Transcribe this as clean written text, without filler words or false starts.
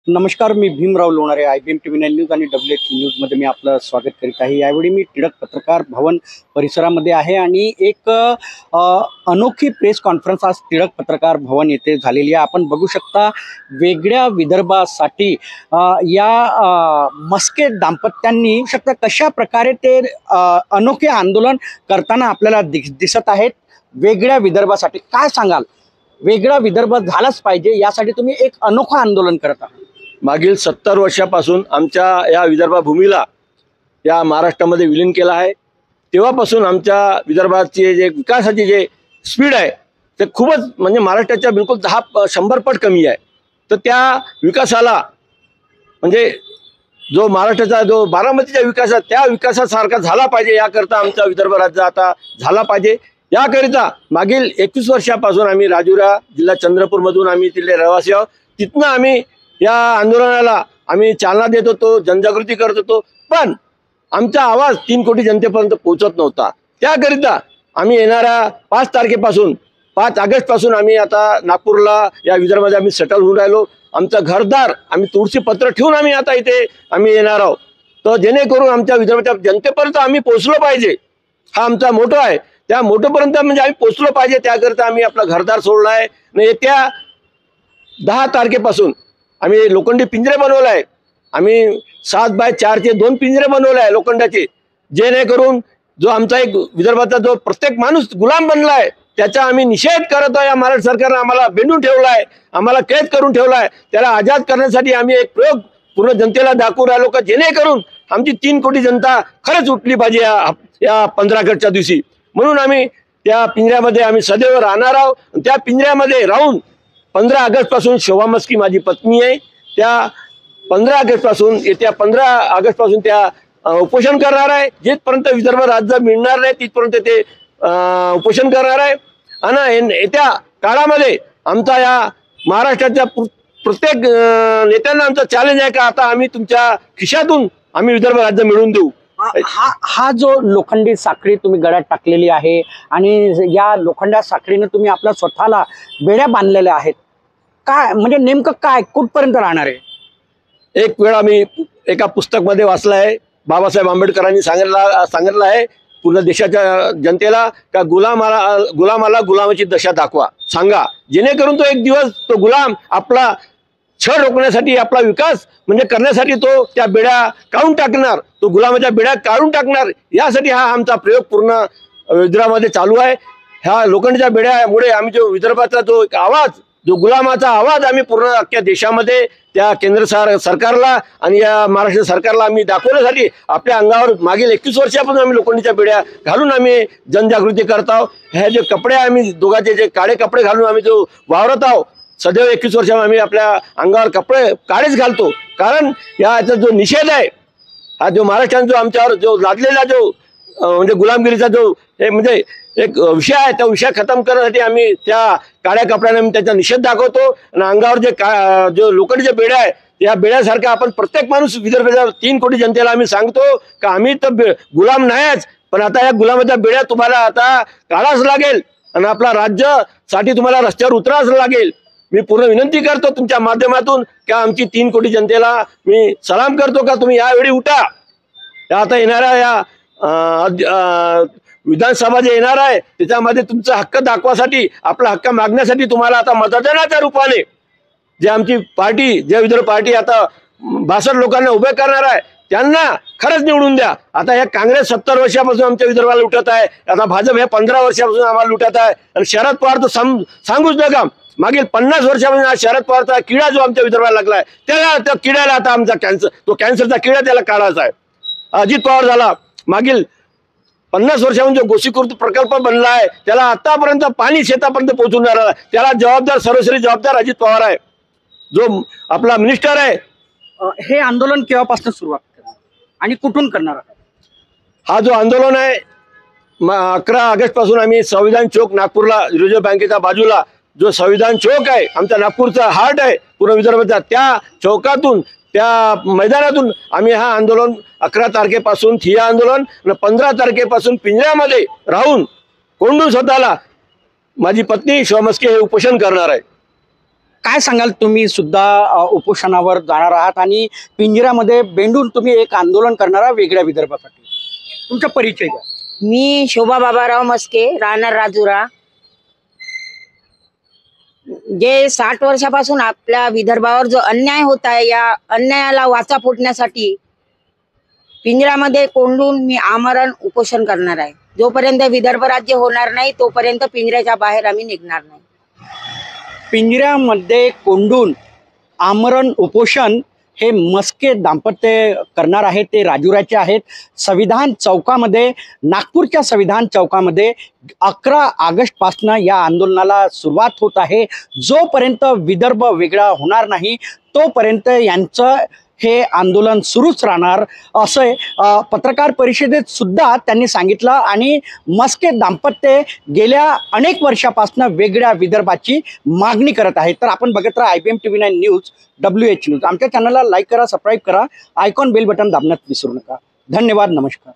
नमस्कार, मी Bhimrao Lonare. IBM TV9 news आणि WH न्यूजमध्ये मी आपलं स्वागत करीत आहे. यावेळी मी टिळक पत्रकार भवन परिसरामध्ये आहे आणि एक अनोखी प्रेस कॉन्फरन्स आज टिळक पत्रकार भवन येथे झालेली आहे. आपण बघू शकता, वेगळ्या विदर्भासाठी मस्के दाम्पत्यांनी शकता कशा प्रकारे ते अनोखे आंदोलन करताना आपल्याला दिसत आहेत. वेगळ्या विदर्भासाठी काय सांगाल? वेगळा विदर्भ झालाच पाहिजे यासाठी तुम्ही एक अनोखं आंदोलन करत आहात. मागील 70 वर्षापासून आमच्या या विदर्भ भूमीला या महाराष्ट्रामध्ये विलीन केला आहे. तेव्हापासून आमच्या विदर्भाचे जे विकासाची जे स्पीड आहे ते खूपच म्हणजे महाराष्ट्राच्या बिलकुल 100 पट कमी आहे. तर त्या विकासाला म्हणजे जो महाराष्ट्राचा जो बारामतीचा विकास आहे त्या विकासासारखा झाला पाहिजे, याकरता आमचा विदर्भ राज्य आता झाला पाहिजे. याकरिता मागील 21 वर्षापासून आम्ही राजुरा जिल्हा चंद्रपूरमधून आम्ही तिथले रहिवासी आहोत. तिथनं आम्ही या आंदोलनाला आम्ही चालना देत होतो, जनजागृती करत होतो, पण आमचा आवाज 3 कोटी जनतेपर्यंत पोहोचत नव्हता. त्याकरिता आम्ही येणाऱ्या 5 तारखेपासून 5 ऑगस्टपासून आम्ही आता नागपूरला या विदर्भामध्ये आम्ही सेटल होऊन राहिलो. आमचं घरदार आम्ही तुळशी पत्र ठेवून आम्ही आता इथे आम्ही येणार आहोत. तर जेणेकरून आमच्या विदर्भाच्या जनतेपर्यंत आम्ही पोहोचलो पाहिजे, हा आमचा मोठो आहे. त्या मोठोपर्यंत म्हणजे आम्ही पोहोचलो पाहिजे, त्याकरिता आम्ही आपला घरदार सोडला आहे. आणि येत्या 10 तारखेपासून आम्ही लोखंडी पिंजरे बनवले आहे. आम्ही 7x4चे 2 पिंजरे बनवले आहे लोखंडाचे, जेणेकरून जो आमचा एक विदर्भाचा जो प्रत्येक माणूस गुलाम बनला आहे त्याचा आम्ही निषेध करत आहे. महाराष्ट्र सरकारने आम्हाला बेंडून ठेवला आहे, आम्हाला कैद करून ठेवला आहे. त्याला आजाद करण्यासाठी आम्ही एक प्रयोग पूर्ण जनतेला दाखवू राहिलो का जेणेकरून आमची 3 कोटी जनता खरंच उठली पाहिजे या 15 ऑगस्टच्या दिवशी. म्हणून आम्ही त्या पिंजऱ्यामध्ये आम्ही सदैव राहणार आहोत. त्या पिंजऱ्यामध्ये राहून 15 ऑगस्टपासून शोभा मस्के माझी पत्नी आहे, त्या 15 ऑगस्टपासून येत्या 15 ऑगस्टपासून त्या उपोषण करणार आहे. जिथपर्यंत विदर्भ राज्य मिळणार नाही तिथपर्यंत ते उपोषण करणार आहे. आणि येत्या काळामध्ये आमचा या महाराष्ट्राच्या प्रत्येक नेत्यांना आमचा चॅलेंज आहे का आता आम्ही तुमच्या खिशातून आम्ही विदर्भ राज्य मिळवून देऊ. हा जो लोखंडी साखळी तुम्ही गळ्यात टाकलेली आहे आणि या लोखंडा साखळीने तुम्ही आपल्या स्वतःला बेड्या बांधलेल्या आहेत, काय म्हणजे नेमकं काय कुठपर्यंत राहणार आहे? एक वेळा मी एका पुस्तकमध्ये वाचलं आहे, बाबासाहेब आंबेडकरांनी सांगितलं आहे पूर्ण देशाच्या जनतेला का गुलामाला गुलामाची दशा दाखवा, सांगा, जेणेकरून तो एक दिवस तो गुलाम आपला छळ रोखण्यासाठी आपला विकास म्हणजे करण्यासाठी तो त्या बेड्या काढून टाकणार, तो गुलामाच्या बेड्या काढून टाकणार. यासाठी हा आमचा प्रयोग पूर्ण विदर्भामध्ये चालू आहे. ह्या लोखंडच्या बेड्यामुळे आम्ही जो विदर्भाचा जो एक आवाज, जो गुलामाचा आवाज आम्ही पूर्ण अख्ख्या देशामध्ये त्या केंद्र सरकारला आणि या महाराष्ट्र सरकारला आम्ही दाखवण्यासाठी आपल्या अंगावर मागील 21 वर्षापासून आम्ही लोखंडीच्या बेड्या घालून आम्ही जनजागृती करत आहोत. हे जे कपडे आम्ही दोघांचे जे काळे कपडे घालून आम्ही जो वावरत आहोत, सदैव 21 वर्षामध्ये आम्ही आपल्या अंगावर कपडे काळेच घालतो, कारण याचा जो निषेध आहे, हा जो महाराष्ट्राने जो आमच्यावर जो लादलेला जो म्हणजे गुलामगिरीचा जो हे म्हणजे एक विषय आहे, त्या विषय खतम करण्यासाठी आम्ही त्या काळ्या कपड्याने आम्ही त्याचा निषेध दाखवतो. आणि अंगावर जो लोखंडीचे बेड्या आहे या बेड्यासारखा आपण प्रत्येक माणूस विदर्भाच्या 3 कोटी जनतेला आम्ही सांगतो का आम्ही तर गुलाम नाहीच, पण आता या गुलामाच्या बेड्या तुम्हाला आता काढाच लागेल आणि आपला राज्यासाठी तुम्हाला रस्त्यावर उतराच लागेल. मी पूर्ण विनंती करतो तुमच्या माध्यमातून का आमची 3 कोटी जनतेला मी सलाम करतो का तुम्ही यावेळी उठा. आता येणाऱ्या या विधानसभा जे येणार आहे त्याच्यामध्ये तुमचा हक्क दाखवासाठी, आपला हक्क मागण्यासाठी तुम्हाला आता मतदानाच्या रूपाने जे आमची पार्टी, जे विदर्भ पार्टी आता 62 लोकांना उभे करणार आहे त्यांना खरंच निवडून द्या. आता या काँग्रेस 70 वर्षापासून आमच्या विदर्भाला लुटत आहे, आता भाजप हे 15 वर्षापासून आम्हाला लुटत आहे. आणि शरद पवार तर सांगूच नका, मागील 50 वर्षापासून शरद पवारचा किडा जो आमच्या विदर्भाला लागलाय त्याला, त्या किड्याला आता आमचा तो कॅन्सरचा किडा त्याला काढायचा आहे. अजित पवार झाला, मागील 50 वर्षापासून जो गोसीकृत प्रकल्प बनला आहे त्याला आतापर्यंत पाणी शेतापर्यंत पोहोचून राहिला, त्याला जबाबदार सर्वश्री जबाबदार अजित पवार आहे, जो आपला मिनिस्टर आहे. हे आंदोलन केव्हापासून सुरुवात करणार आणि कुठून करणार? हा जो आंदोलन आहे 11 ऑगस्टपासून आम्ही संविधान चौक नागपूरला रिझर्व्ह बँकेच्या बाजूला जो संविधान चौक आहे, आमचा नागपूरचा हार्ट आहे पूर्ण विदर्भाचा, त्या चौकातून त्या मैदानातून आम्ही हा आंदोलन 11 तारखेपासून ठिय्या आंदोलन आणि 15 तारखेपासून पिंजऱ्यामध्ये राहून कोंडून स्वतःला माझी पत्नी शोभा मस्के हे उपोषण करणार आहे. काय सांगाल, तुम्ही सुद्धा उपोषणावर जाणार आहात आणि पिंजऱ्यामध्ये बेंडून तुम्ही एक आंदोलन करणारा वेगळ्या विदर्भासाठी, तुमचा परिचय द्या. मी शोभा बाबाराव मस्के, राहणार राजुरा. जे 60 वर्षापासून आपल्या विदर्भावर जो अन्याय होत आहे, या अन्यायाला वाचा फोडण्यासाठी पिंजऱ्यामध्ये कोंडून मी आमरण उपोषण करणार आहे. जोपर्यंत विदर्भ राज्य होणार नाही तोपर्यंत पिंजऱ्याच्या बाहेर आम्ही निघणार नाही. पिंजऱ्यामध्ये कोंडून आमरण उपोषण हे मस्के दाम्पत्य करणार आहेत. ते राजुराचे आहेत. संविधान चौकामध्ये, नागपूरच्या संविधान चौकामध्ये 11 ऑगस्टपासनं या आंदोलनाला सुरुवात होत आहे. जोपर्यंत विदर्भ वेगळा होणार नाही तोपर्यंत यांचं हे आंदोलन सुरूच राहणार असं पत्रकार परिषदेत सुद्धा त्यांनी सांगितलं. आणि मस्के दाम्पत्य गेल्या अनेक वर्षापासून वेगळ्या विदर्भाची मागणी करत आहे. तर आपण बघत राहा IBM TV9 news, WH news. आमच्या चॅनलला लाईक करा, सबस्क्राईब करा, आयकॉन बेल बटन दाबण्यात विसरू नका. धन्यवाद, नमस्कार.